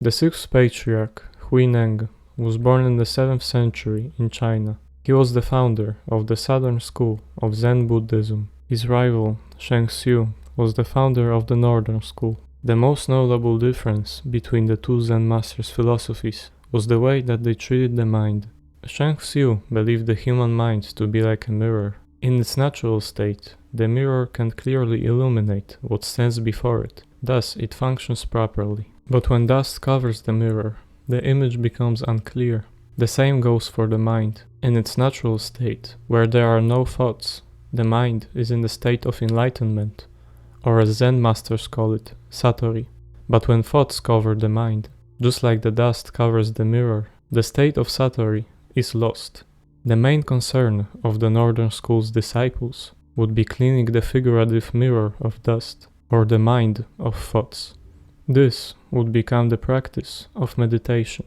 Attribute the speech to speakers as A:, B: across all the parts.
A: The Sixth Patriarch, Hui-neng, was born in the 7th century in China. He was the founder of the southern school of Zen Buddhism. His rival, Shang Xiu, was the founder of the northern school. The most notable difference between the two Zen masters' philosophies was the way that they treated the mind. Shang Xiu believed the human mind to be like a mirror. In its natural state, the mirror can clearly illuminate what stands before it, thus it functions properly. But when dust covers the mirror, the image becomes unclear. The same goes for the mind. In its natural state, where there are no thoughts, the mind is in the state of enlightenment, or as Zen masters call it, satori. But when thoughts cover the mind, just like the dust covers the mirror, the state of satori is lost. The main concern of the Northern School's disciples would be cleaning the figurative mirror of dust, or the mind of thoughts. This would become the practice of meditation.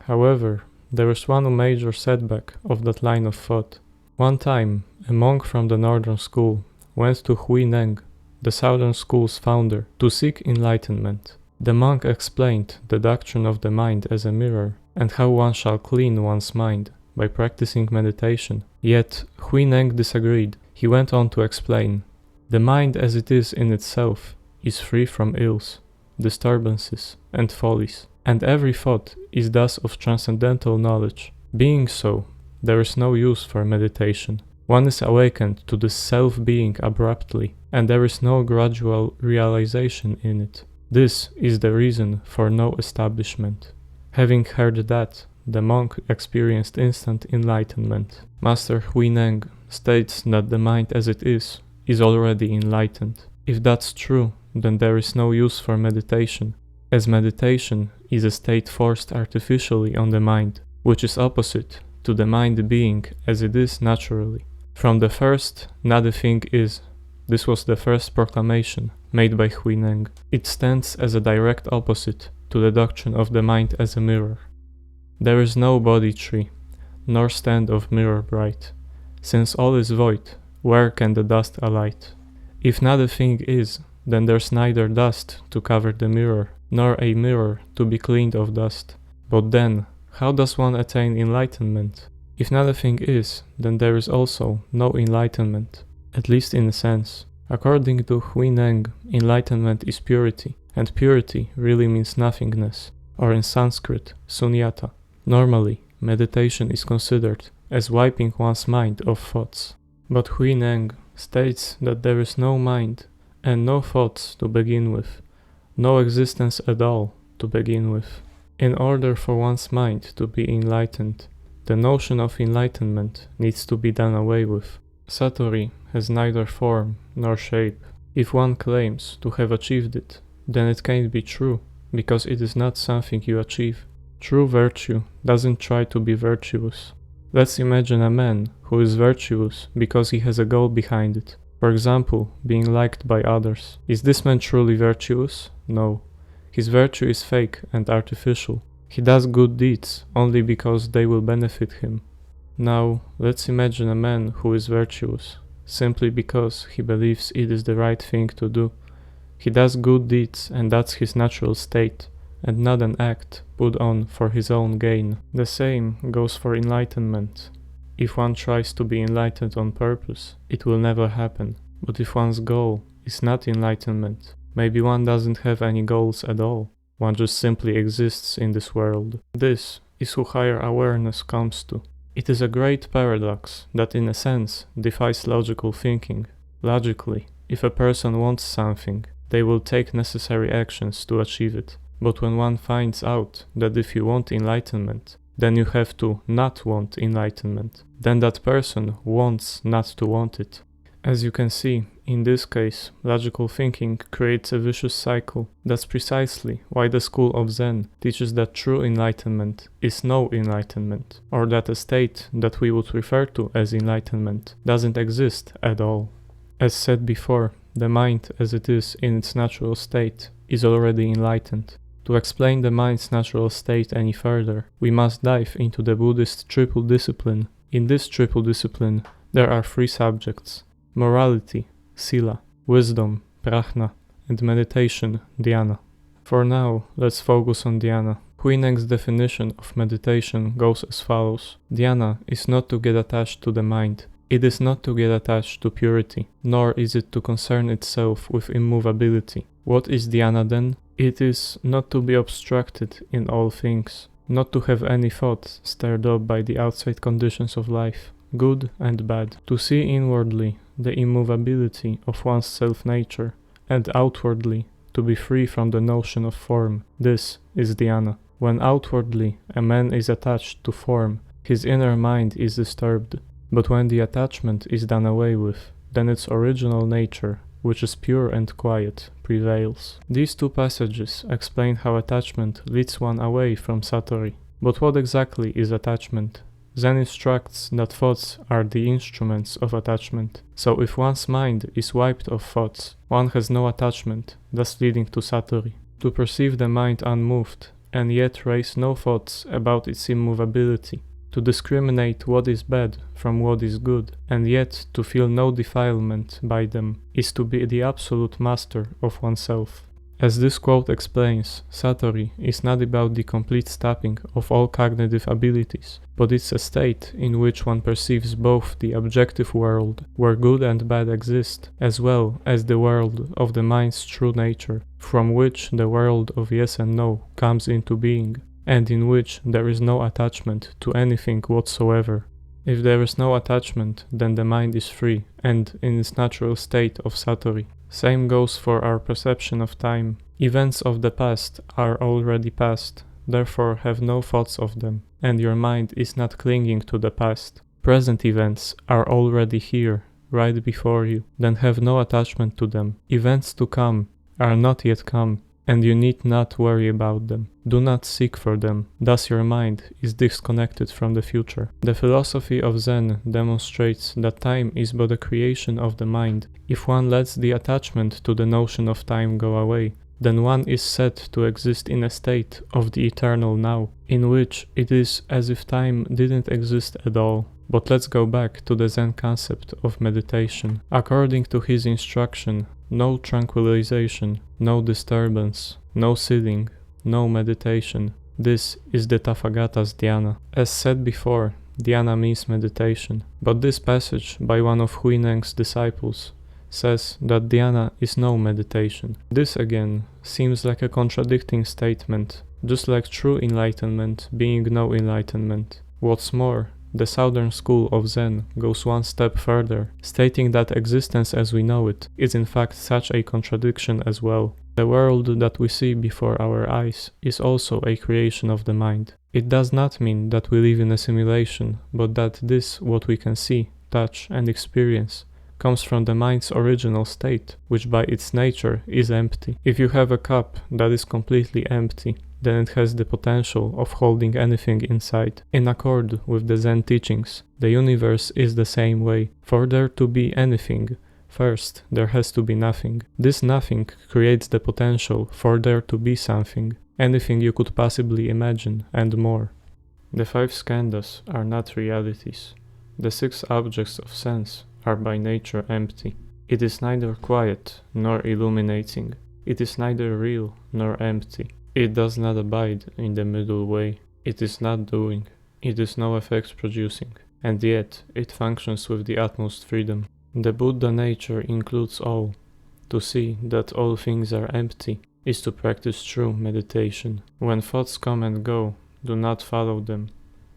A: However, there is one major setback of that line of thought. One time, a monk from the Northern School went to Hui-neng, the Southern School's founder, to seek enlightenment. The monk explained the doctrine of the mind as a mirror, and how one shall clean one's mind by practicing meditation. Yet, Hui-neng disagreed. He went on to explain, the mind as it is in itself is free from ills, disturbances, and follies, and every thought is thus of transcendental knowledge. Being so, there is no use for meditation. One is awakened to this self-being abruptly, and there is no gradual realization in it. This is the reason for no establishment. Having heard that, the monk experienced instant enlightenment. Master Hui-neng states that the mind as it is already enlightened. If that's true, then there is no use for meditation, as meditation is a state forced artificially on the mind, which is opposite to the mind being as it is naturally. From the first, not a thing is. This was the first proclamation made by Hui-neng. It stands as a direct opposite to the doctrine of the mind as a mirror. There is no body tree, nor stand of mirror bright. Since all is void, where can the dust alight? If not a thing is, then there's neither dust to cover the mirror, nor a mirror to be cleaned of dust. But then, how does one attain enlightenment? If not a thing is, then there is also no enlightenment, at least in a sense. According to Hui-neng, enlightenment is purity, and purity really means nothingness, or in Sanskrit, sunyata. Normally, meditation is considered as wiping one's mind of thoughts. But Hui-neng states that there is no mind, and no thoughts to begin with, no existence at all to begin with. In order for one's mind to be enlightened, the notion of enlightenment needs to be done away with. Satori has neither form nor shape. If one claims to have achieved it, then it can't be true, because it is not something you achieve. True virtue doesn't try to be virtuous. Let's imagine a man who is virtuous because he has a goal behind it. For example, being liked by others. Is this man truly virtuous? No. His virtue is fake and artificial. He does good deeds only because they will benefit him. Now, let's imagine a man who is virtuous, simply because he believes it is the right thing to do. He does good deeds and that's his natural state, and not an act put on for his own gain. The same goes for enlightenment. If one tries to be enlightened on purpose, it will never happen. But if one's goal is not enlightenment, maybe one doesn't have any goals at all. One just simply exists in this world. This is who higher awareness comes to. It is a great paradox that in a sense defies logical thinking. Logically, if a person wants something, they will take necessary actions to achieve it. But when one finds out that if you want enlightenment, then you have to not want enlightenment, then that person wants not to want it. As you can see, in this case, logical thinking creates a vicious cycle. That's precisely why the school of Zen teaches that true enlightenment is no enlightenment, or that a state that we would refer to as enlightenment doesn't exist at all. As said before, the mind as it is in its natural state is already enlightened. To explain the mind's natural state any further, we must dive into the Buddhist triple discipline. In this triple discipline, there are three subjects: morality, sila, wisdom, prajna, and meditation, dhyana. For now, let's focus on dhyana. Hui-neng's definition of meditation goes as follows. Dhyana is not to get attached to the mind. It is not to get attached to purity, nor is it to concern itself with immovability. What is dhyana then? It is not to be obstructed in all things, not to have any thoughts stirred up by the outside conditions of life, good and bad, to see inwardly the immovability of one's self-nature, and outwardly to be free from the notion of form. This is dhyana. When outwardly a man is attached to form, his inner mind is disturbed, but when the attachment is done away with, then its original nature, which is pure and quiet, prevails. These two passages explain how attachment leads one away from satori. But what exactly is attachment? Zen instructs that thoughts are the instruments of attachment. So if one's mind is wiped of thoughts, one has no attachment, thus leading to satori. To perceive the mind unmoved, and yet raise no thoughts about its immovability, to discriminate what is bad from what is good, and yet to feel no defilement by them, is to be the absolute master of oneself. As this quote explains, satori is not about the complete stopping of all cognitive abilities, but it's a state in which one perceives both the objective world, where good and bad exist, as well as the world of the mind's true nature, from which the world of yes and no comes into being, and in which there is no attachment to anything whatsoever. If there is no attachment, then the mind is free, and in its natural state of satori. Same goes for our perception of time. Events of the past are already past, therefore have no thoughts of them, and your mind is not clinging to the past. Present events are already here, right before you, then have no attachment to them. Events to come are not yet come, and you need not worry about them. Do not seek for them, thus your mind is disconnected from the future. The philosophy of Zen demonstrates that time is but a creation of the mind. If one lets the attachment to the notion of time go away, then one is said to exist in a state of the eternal now, in which it is as if time didn't exist at all. But let's go back to the Zen concept of meditation. According to his instruction, no tranquilization, no disturbance, no sitting, no meditation. This is the Tathagata's dhyana. As said before, dhyana means meditation, but this passage by one of Hui-neng's disciples says that dhyana is no meditation. This again seems like a contradicting statement, just like true enlightenment being no enlightenment. What's more, the Southern school of Zen goes one step further, stating that existence as we know it is in fact such a contradiction as well. The world that we see before our eyes is also a creation of the mind. It does not mean that we live in a simulation, but that this, what we can see, touch, and experience, comes from the mind's original state, which by its nature is empty. If you have a cup that is completely empty, then it has the potential of holding anything inside. In accord with the Zen teachings, the universe is the same way. For there to be anything, first there has to be nothing. This nothing creates the potential for there to be something, anything you could possibly imagine, and more. The 5 skandhas are not realities. The 6 objects of sense are by nature empty. It is neither quiet nor illuminating. It is neither real nor empty. It does not abide in the middle way. It is not doing. It is no effect producing. And yet it functions with the utmost freedom. The Buddha nature includes all. To see that all things are empty is to practice true meditation. When thoughts come and go, do not follow them,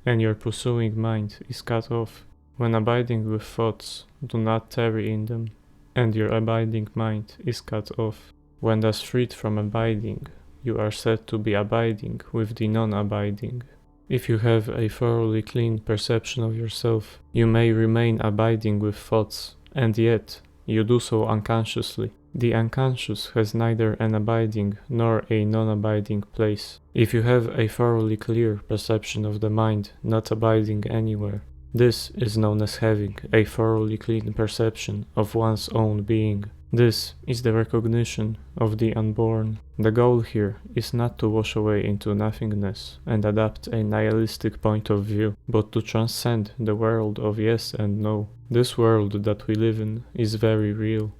A: and your pursuing mind is cut off. When abiding with thoughts, do not tarry in them, and your abiding mind is cut off. When thus freed from abiding, you are said to be abiding with the non-abiding. If you have a thoroughly clean perception of yourself, you may remain abiding with thoughts, and yet you do so unconsciously. The unconscious has neither an abiding nor a non-abiding place. If you have a thoroughly clear perception of the mind not abiding anywhere, this is known as having a thoroughly clean perception of one's own being. This is the recognition of the unborn. The goal here is not to wash away into nothingness and adopt a nihilistic point of view, but to transcend the world of yes and no. This world that we live in is very real.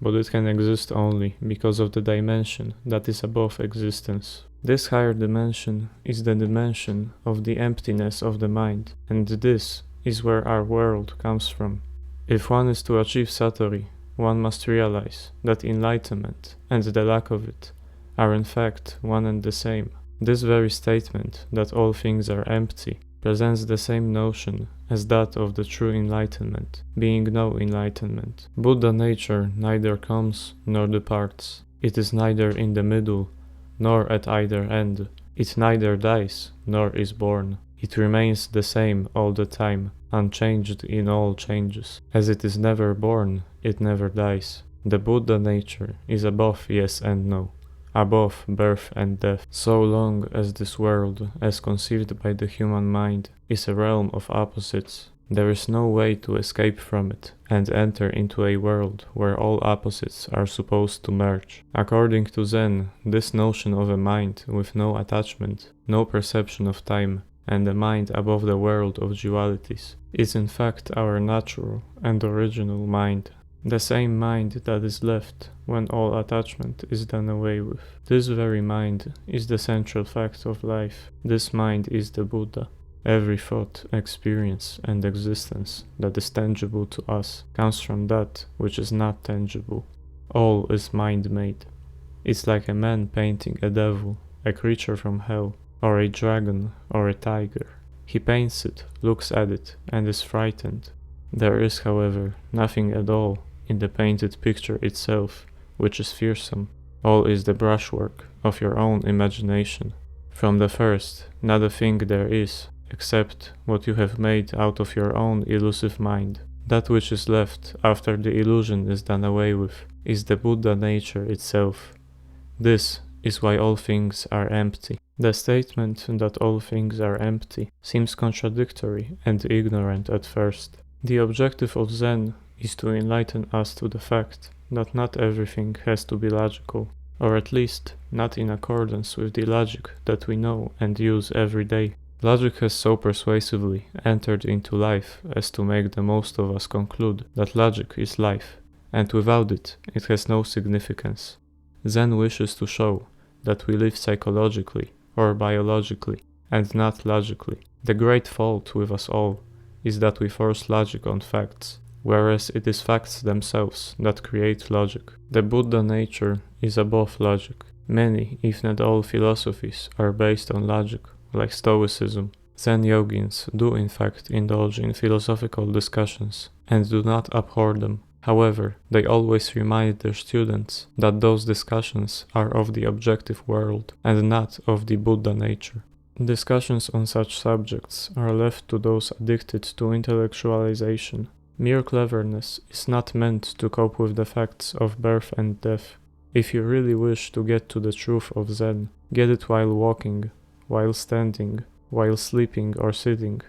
A: but it can exist only because of the dimension that is above existence. This higher dimension is the dimension of the emptiness of the mind, and this is where our world comes from. If one is to achieve Satori, one must realize that enlightenment and the lack of it are in fact one and the same. This very statement that all things are empty presents the same notion as that of the true enlightenment, being no enlightenment. Buddha nature neither comes nor departs. It is neither in the middle nor at either end. It neither dies nor is born. It remains the same all the time, unchanged in all changes. As it is never born, it never dies. The Buddha nature is above yes and no, above birth and death. So long as this world, as conceived by the human mind, is a realm of opposites, there is no way to escape from it and enter into a world where all opposites are supposed to merge. According to Zen, this notion of a mind with no attachment, no perception of time, and a mind above the world of dualities is in fact our natural and original mind. The same mind that is left when all attachment is done away with. This very mind is the central fact of life. This mind is the Buddha. Every thought, experience, and existence that is tangible to us comes from that which is not tangible. All is mind-made. It's like a man painting a devil, a creature from hell, or a dragon, or a tiger. He paints it, looks at it, and is frightened. There is, however, nothing at all in the painted picture itself which is fearsome. All is the brushwork of your own imagination. From the first, not a thing there is, except what you have made out of your own illusive mind. That which is left after the illusion is done away with is the Buddha nature itself. This is why all things are empty. The statement that all things are empty seems contradictory and ignorant at first. The objective of Zen is to enlighten us to the fact that not everything has to be logical, or at least not in accordance with the logic that we know and use every day. Logic has so persuasively entered into life as to make the most of us conclude that logic is life, and without it, it has no significance. Zen wishes to show that we live psychologically or biologically, and not logically. The great fault with us all is that we force logic on facts, whereas it is facts themselves that create logic. The Buddha nature is above logic. Many, if not all, philosophies are based on logic, like Stoicism. Zen yogins do in fact indulge in philosophical discussions and do not abhor them. However, they always remind their students that those discussions are of the objective world and not of the Buddha nature. Discussions on such subjects are left to those addicted to intellectualization. Mere cleverness is not meant to cope with the facts of birth and death. If you really wish to get to the truth of Zen, get it while walking, while standing, while sleeping or sitting,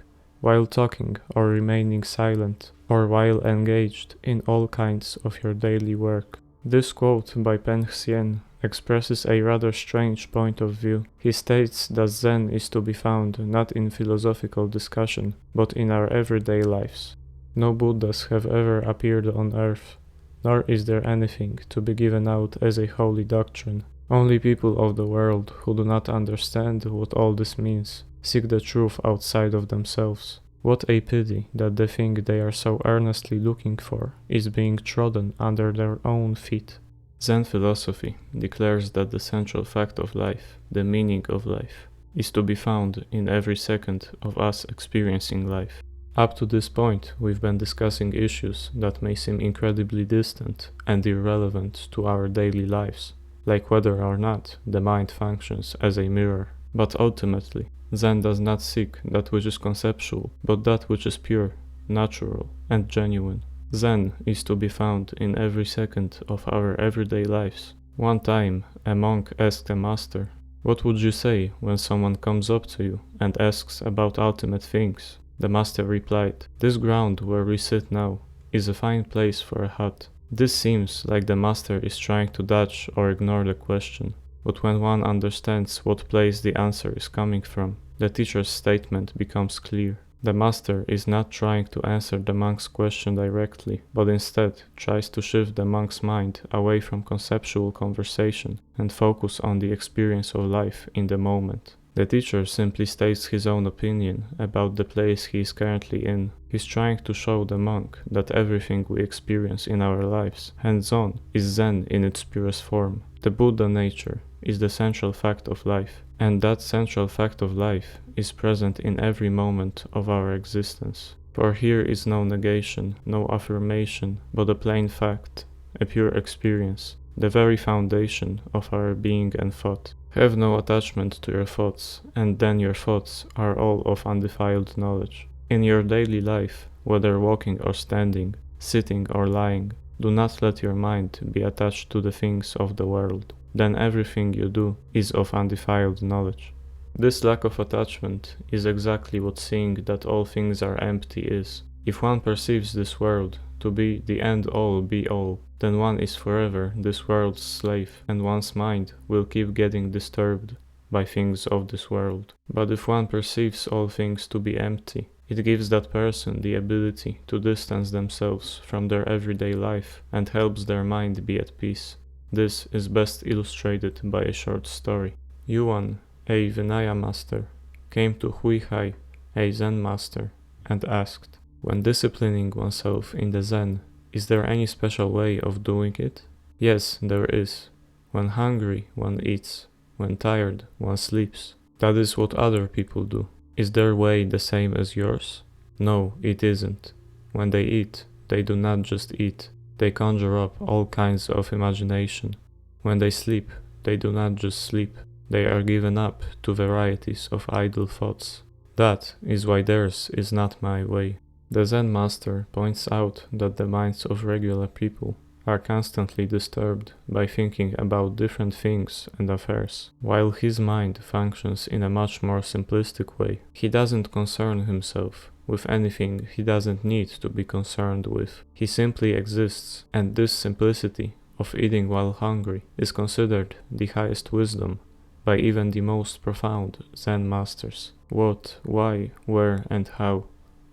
A: while talking or remaining silent, or while engaged in all kinds of your daily work. This quote by Pen Hsien expresses a rather strange point of view. He states that Zen is to be found not in philosophical discussion, but in our everyday lives. No Buddhas have ever appeared on earth, nor is there anything to be given out as a holy doctrine. Only people of the world who do not understand what all this means seek the truth outside of themselves. What a pity that the thing they are so earnestly looking for is being trodden under their own feet. Zen philosophy declares that the central fact of life, the meaning of life, is to be found in every second of us experiencing life. Up to this point, we've been discussing issues that may seem incredibly distant and irrelevant to our daily lives, like whether or not the mind functions as a mirror. But ultimately, Zen does not seek that which is conceptual, but that which is pure, natural, and genuine. Zen is to be found in every second of our everyday lives. One time, a monk asked a master, "What would you say when someone comes up to you and asks about ultimate things?" The master replied, "This ground where we sit now is a fine place for a hut." This seems like the master is trying to dodge or ignore the question. But when one understands what place the answer is coming from, the teacher's statement becomes clear. The master is not trying to answer the monk's question directly, but instead tries to shift the monk's mind away from conceptual conversation and focus on the experience of life in the moment. The teacher simply states his own opinion about the place he is currently in. He's trying to show the monk that everything we experience in our lives, hands-on, is Zen in its purest form. The Buddha nature is the central fact of life, and that central fact of life is present in every moment of our existence. For here is no negation, no affirmation, but a plain fact, a pure experience, the very foundation of our being and thought. Have no attachment to your thoughts, and then your thoughts are all of undefiled knowledge. In your daily life, whether walking or standing, sitting or lying, do not let your mind be attached to the things of the world. Then everything you do is of undefiled knowledge. This lack of attachment is exactly what seeing that all things are empty is. If one perceives this world to be the end-all be-all, then one is forever this world's slave, and one's mind will keep getting disturbed by things of this world. But if one perceives all things to be empty, it gives that person the ability to distance themselves from their everyday life and helps their mind be at peace. This is best illustrated by a short story. Yuan, a Vinaya master, came to Hui-neng, a Zen master, and asked, "When disciplining oneself in the Zen, is there any special way of doing it?" "Yes, there is. When hungry, one eats. When tired, one sleeps. That is what other people do. Is their way the same as yours?" "No, it isn't. When they eat, they do not just eat. They conjure up all kinds of imagination. When they sleep, they do not just sleep. They are given up to varieties of idle thoughts. That is why theirs is not my way." The Zen master points out that the minds of regular people are constantly disturbed by thinking about different things and affairs, while his mind functions in a much more simplistic way. He doesn't concern himself with anything he doesn't need to be concerned with. He simply exists, and this simplicity of eating while hungry is considered the highest wisdom by even the most profound Zen masters. What, why, where, and how?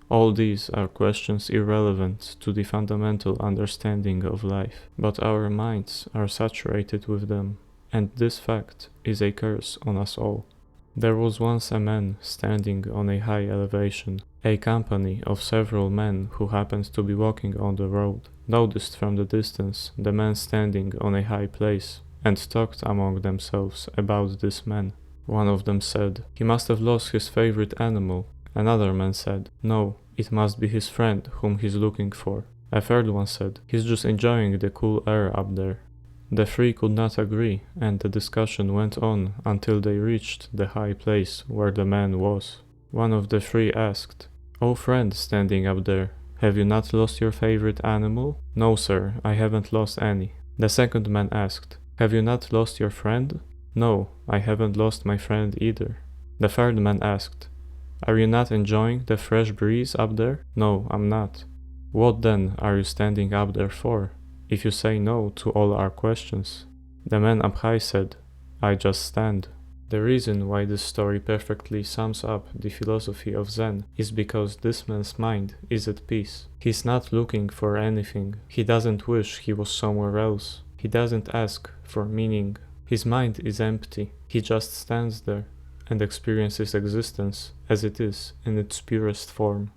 A: All these are questions irrelevant to the fundamental understanding of life, but our minds are saturated with them, and this fact is a curse on us all. There was once a man standing on a high elevation. A company of several men who happened to be walking on the road noticed from the distance the man standing on a high place, and talked among themselves about this man. One of them said, "He must have lost his favorite animal." Another man said, "No, it must be his friend whom he's looking for." A third one said, "He's just enjoying the cool air up there." The three could not agree, and the discussion went on until they reached the high place where the man was. One of the three asked, "Oh friend standing up there, have you not lost your favorite animal?" "No sir, I haven't lost any." The second man asked, "Have you not lost your friend?" "No, I haven't lost my friend either." The third man asked, "Are you not enjoying the fresh breeze up there?" "No, I'm not." "What then are you standing up there for, if you say no to all our questions?" The man up high said, "I just stand." The reason why this story perfectly sums up the philosophy of Zen is because this man's mind is at peace. He's not looking for anything. He doesn't wish he was somewhere else. He doesn't ask for meaning. His mind is empty. He just stands there and experiences existence as it is in its purest form.